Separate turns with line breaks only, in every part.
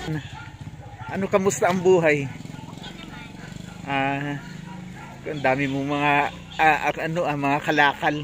Ano, kamusta ang buhay? Ang dami mong mga mga kalakal.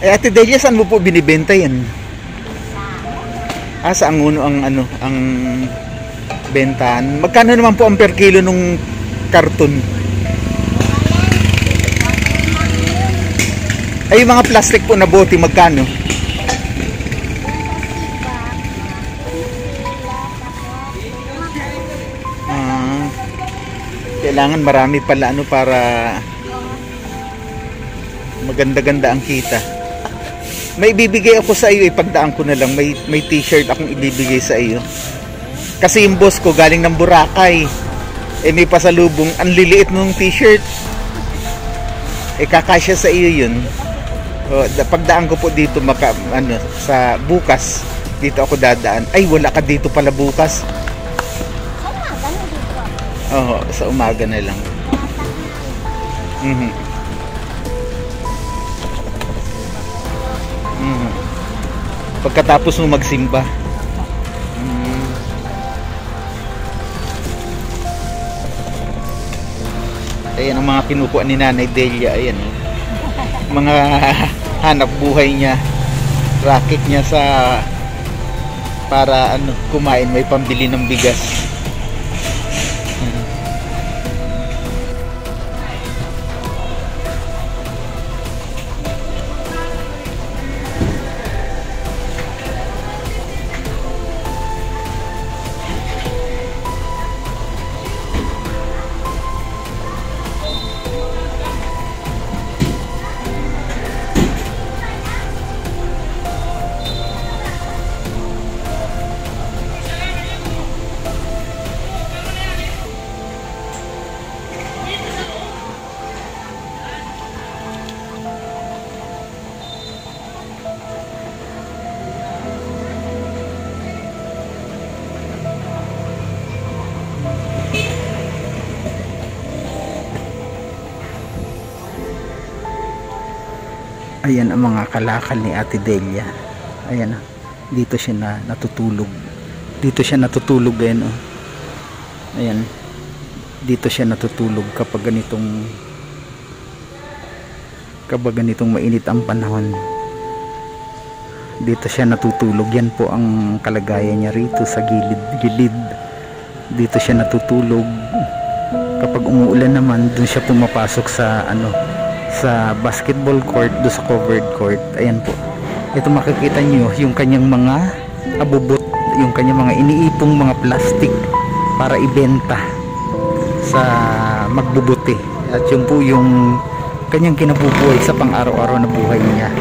Ate Delia, saan mo po binibenta yan? Sa Anguno ang ang bentahan. Magkano naman po ang per kilo nung karton? Ay, yung mga plastic po na bote, magkano? Kailangan marami pala para maganda-ganda ang kita. May ibibigay ako sa iyo, ipagdaan ko na lang. May t-shirt akong ibibigay sa iyo. Kasi yung boss ko galing ng Boracay. May pasalubong. Ang liliit nung t-shirt. Kakasya sa iyo yun. Pagdaan ko po dito sa bukas. Dito ako dadaan. Ay, wala ka dito pala bukas. Sa umaga na lang. Pagkatapos mo magsimba. Ayan ang mga kinukuha ni Nanay Delia. Ayan, mga hanap buhay niya, racket niya para kumain, may pambili ng bigas. Ayan ang mga kalakal ni Ate Delia. Ayan, dito siya natutulog. Dito siya natutulog, ayan, Ayan. Dito siya natutulog kapag ganitong mainit ang panahon. Dito siya natutulog. Yan po ang kalagayan niya rito sa gilid. Dito siya natutulog. Kapag umuulan naman, dun siya pumapasok sa basketball court, do sa covered court. Ayan po. Ito makikita nyo yung kanyang mga abubot, yung kanyang mga iniipong mga plastic para ibenta sa magbubuti. At yun po yung kanyang kinabubuhay sa pang-araw-araw na buhay niya.